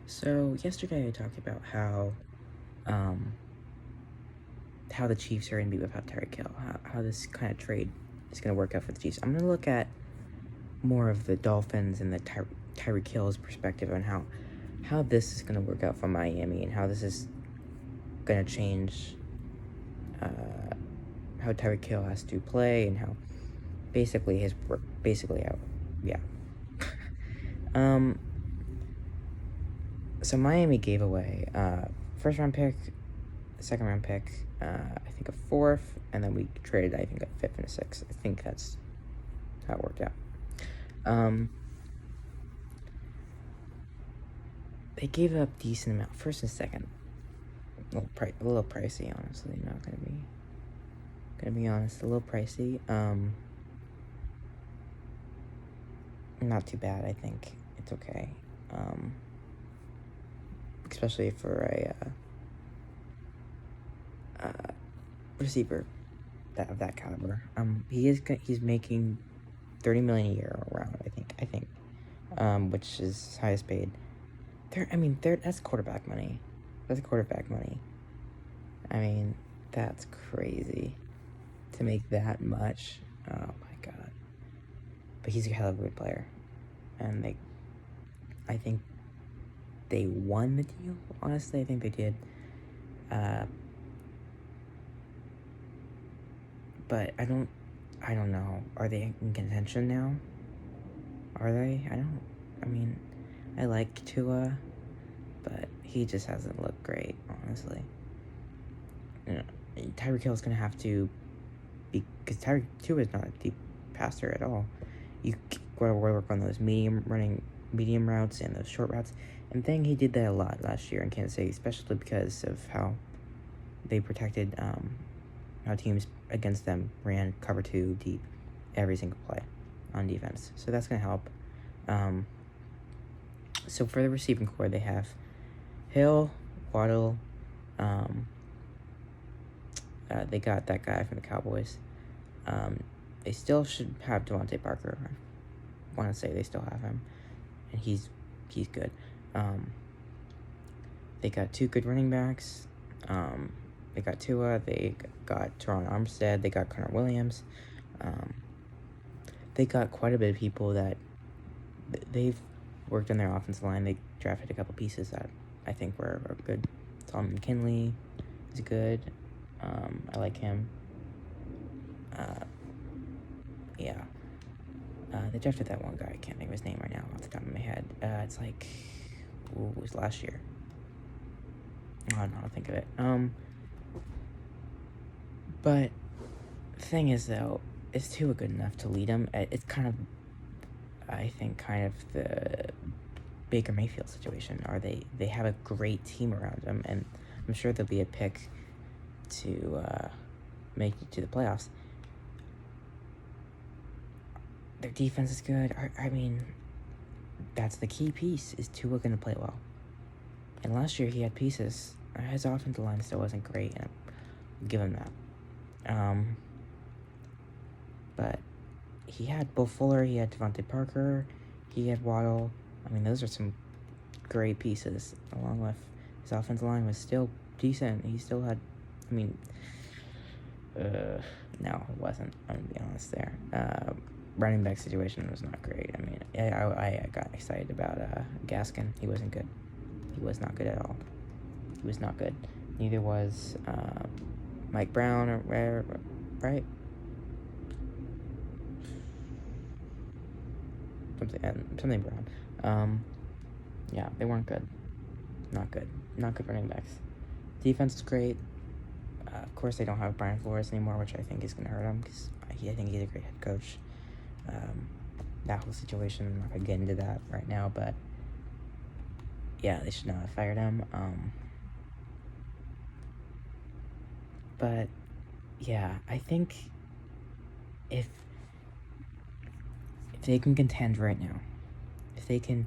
So yesterday I talked about um, how the Chiefs are going to be without Tyreek Hill, how this kind of trade is going to work out for the Chiefs. I'm going to look at more of the Dolphins and the Tyreek Hill's perspective on how this is going to work out for Miami and how this is going to change how Tyreek Hill has to play and how basically his work basically out. Yeah. So Miami gave away first round pick, second round pick, I think a fourth, and then we traded I think a fifth and a sixth. I think that's how it worked out. They gave up decent amount, first and second. A little pricey, honestly. Not gonna be honest, a little pricey. Not too bad. I think it's okay. Especially for a receiver of that caliber. He's making $30 million a year around. I think, which is highest paid. That's quarterback money. That's quarterback money. I mean, that's crazy to make that much. Oh my god! But he's a hell of a good player, and I think they won the deal. Honestly, I think they did. But I don't know. Are they in contention now? Are they? I like Tua, but he just hasn't looked great, honestly. Tyreek Hill is going to have to be, because Tua is not a deep passer at all. You got to work on those medium routes and those short routes. And he did that a lot last year in Kansas City, especially because of how they protected, how teams against them ran cover 2 deep every single play on defense. So that's going to help. So for the receiving core, they have Hill, Waddle, they got that guy from the Cowboys. They still should have Devontae Parker. I want to say they still have him, and he's good. They got 2 good running backs. They got Tua. They got Teron Armstead. They got Connor Williams. They got quite a bit of people that they've worked on their offensive line. They drafted a couple pieces that I think were good. Tom McKinley is good. I like him. Yeah. They drafted that one guy. I can't think of his name right now off the top of my head. It's like, it was last year. I don't know how to think of it. But the thing is, though, is Tua good enough to lead them? It's kind of the Baker Mayfield situation. They have a great team around them, and I'm sure there'll be a pick to make it to the playoffs. Their defense is good. That's the key piece. Is Tua going to play well? And last year he had pieces. His offensive line still wasn't great, and I'll give him that. But he had Will Fuller, he had Devontae Parker, he had Waddle. Those are some great pieces, along with his offensive line was still decent. He still had, no, it wasn't. I'm going to be honest there. Running back situation was not great. I got excited about Gaskin. He wasn't good. He was not good at all. He was not good. Neither was Mike Brown, or right? Something Brown. Yeah, they weren't good. Not good. Not good running backs. Defense is great. Of course, they don't have Brian Flores anymore, which I think is going to hurt him, because I think he's a great head coach. That whole situation, I'm not going to get into that right now, but yeah, they should not have fired him. But yeah, I think if they can contend right now, if they can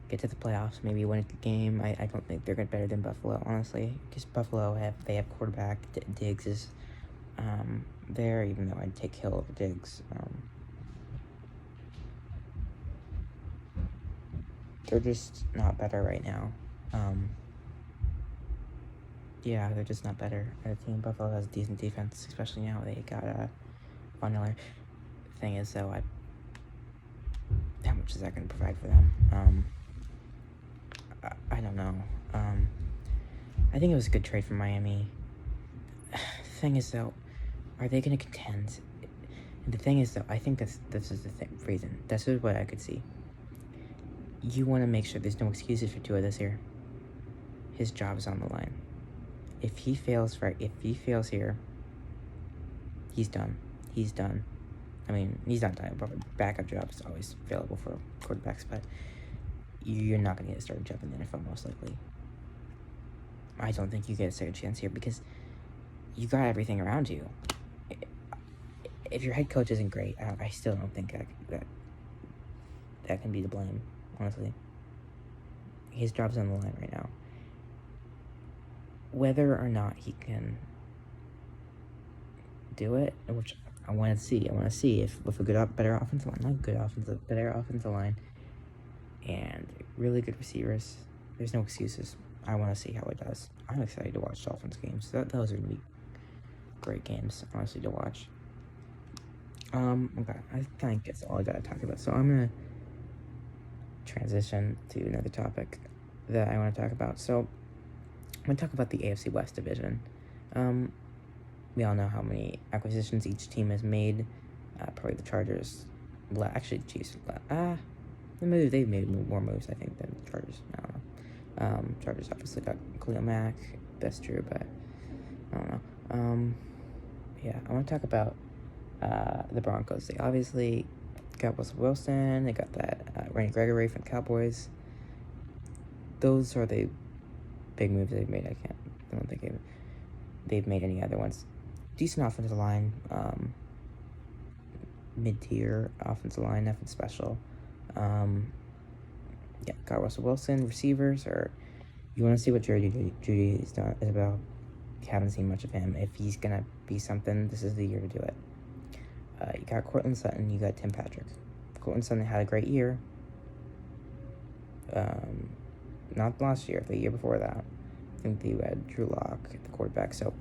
get to the playoffs, maybe win a game, I don't think they're good better than Buffalo, honestly, because Buffalo they have quarterback. Diggs is there, even though I'd take Hill over Diggs. They're just not better right now. Yeah, they're just not better at a team. Buffalo has a decent defense, especially now they got Von Miller. Thing is, though, how much is that going to provide for them? I don't know. I think it was a good trade for Miami. Thing is, though, are they going to contend? The thing is, though, I think this is the reason. This is what I could see. You want to make sure there's no excuses for Tua this year. His job is on the line. If he fails here, he's done. He's done. I mean, he's not done. But backup job is always available for quarterbacks, but you're not going to get a starting job in the NFL most likely. I don't think you get a second chance here because you got everything around you. If your head coach isn't great, I still don't think that can be the blame, honestly. His job's on the line right now. Whether or not he can do it, which I want to see. I want to see if with a better offensive line, better offensive line, and really good receivers. There's no excuses. I want to see how it does. I'm excited to watch Dolphins games. Those are gonna be great games, honestly, to watch. Okay, I think that's all I gotta talk about. So I'm gonna transition to another topic that I want to talk about. So I'm gonna talk about the AFC West division. We all know how many acquisitions each team has made. Probably the Chargers. Actually, the Chiefs. They've made more moves, I think, than the Chargers. I don't know. Chargers obviously got Khalil Mack. That's true, but I don't know. Yeah, I want to talk about the Broncos. They obviously got Russell Wilson. They got that Randy Gregory from the Cowboys. Those are the big moves they've made. I don't think they've made any other ones. Decent offensive line, mid-tier offensive line, nothing special. Yeah, got Russell Wilson. Receivers, or you want to see what Judy is about. You haven't seen much of him. If he's gonna be something, this is the year to do it. You got Courtland Sutton. You got Tim Patrick. Courtland Sutton had a great year. Not last year, the year before that. I think they had Drew Lock at the quarterback. So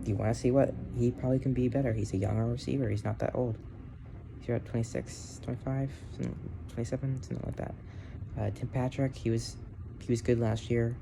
you want to see what he probably can be better. He's a younger receiver. He's not that old. He's at 26, 25, 27, something like that. Tim Patrick, he was good last year.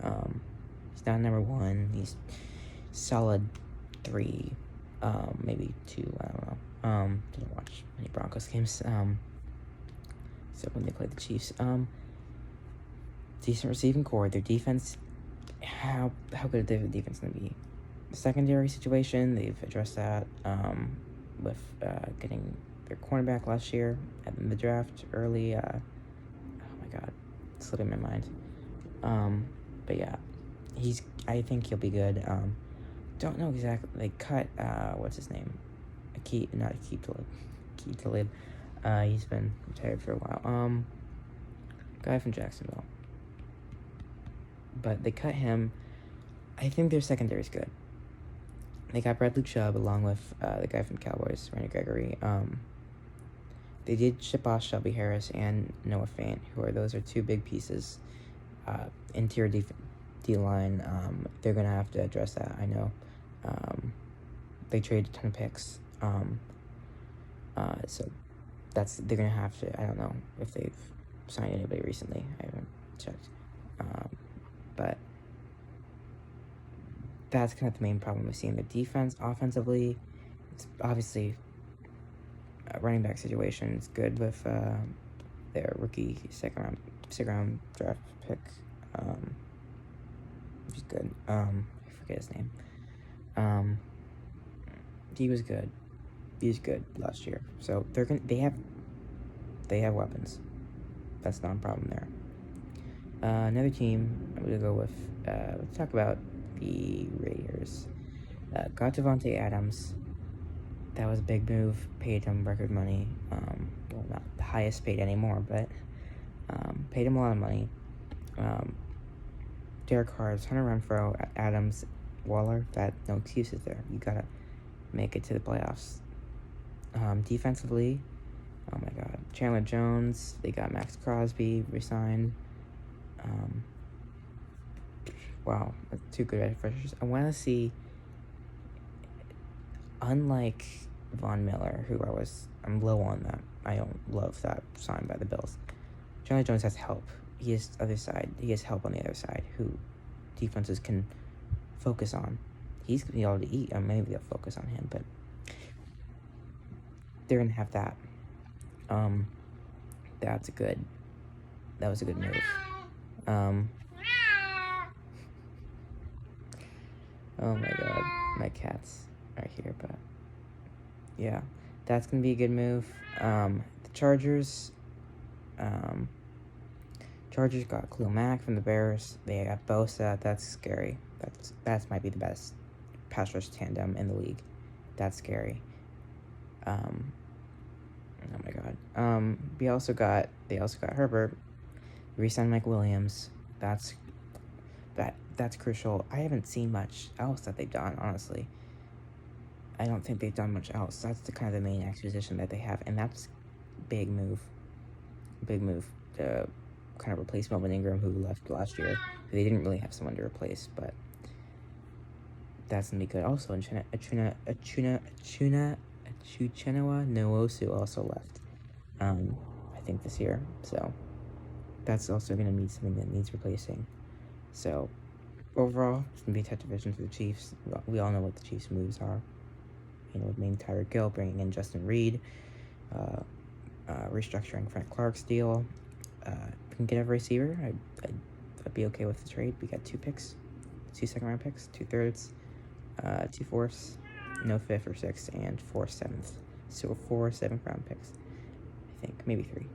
He's not number one. He's solid 3, maybe 2. I don't know. Didn't watch many Broncos games. Except when they played the Chiefs. Decent receiving core. Their defense, how good is their defense going to be? The secondary situation, they've addressed that with getting their cornerback last year in the draft early. Oh my God, it's slipping my mind. But yeah, I think he'll be good. Don't know exactly. They cut what's his name? Akeem Talib. He's been retired for a while. Guy from Jacksonville. But they cut him. I think their secondary is good. They got Bradley Chubb along with the guy from Cowboys, Randy Gregory. They did ship off Shelby Harris and Noah Fant, those are 2 big pieces. Interior D-line, they're going to have to address that, I know. They traded a ton of picks. So they're going to have to, I don't know if they've signed anybody recently. I haven't checked. But that's kind of the main problem we're seeing. The defense, offensively, it's obviously a running back situation is good with their rookie second round draft pick. Which is good. I forget his name. He was good. He was good last year. So they have weapons. That's not a problem there. Another team I'm gonna go with. Let's talk about the Raiders. Got Devontae Adams. That was a big move. Paid him record money. Well, not the highest paid anymore, but paid him a lot of money. Derek Carr, Hunter Renfrow, Adams, Waller. No excuses there. You gotta make it to the playoffs. Defensively, oh my God, Chandler Jones. They got Max Crosby resigned. Wow, two good edge rushers. I want to see, unlike Von Miller, who I'm low on that. I don't love that sign by the Bills. Chandler Jones has help. He has help on the other side who defenses can focus on. He's going to be able to eat. Maybe they'll focus on him, but they're going to have that. That was a good move. Oh my god, my cat's right here, but yeah, that's gonna be a good move. The Chargers got Khalil Mack from the Bears. They got Bosa. That's scary. That's might be the best pass rush tandem in the league. That's scary. Oh my god. They also got Herbert. Re-signed Mike Williams. That's crucial. I haven't seen much else that they've done, honestly. I don't think they've done much else. That's the kind of the main acquisition that they have, and that's big move. Big move to kind of replace Melvin Ingram, who left last year. They didn't really have someone to replace, but that's gonna be good. Also, Uchenna Nwosu also left. I think this year, so that's also gonna need something that needs replacing. So overall, it's gonna be a tough division for the Chiefs. We all know what the Chiefs' moves are. With main Tyreek Hill, bringing in Justin Reed, restructuring Frank Clark's deal. If we can get a receiver, I'd be okay with the trade. We got 2 picks, 2 second-round picks, 2 thirds, 2 fourths, no 5th or 6th, and 4 7th. So 4 7th-round picks. I think maybe 3.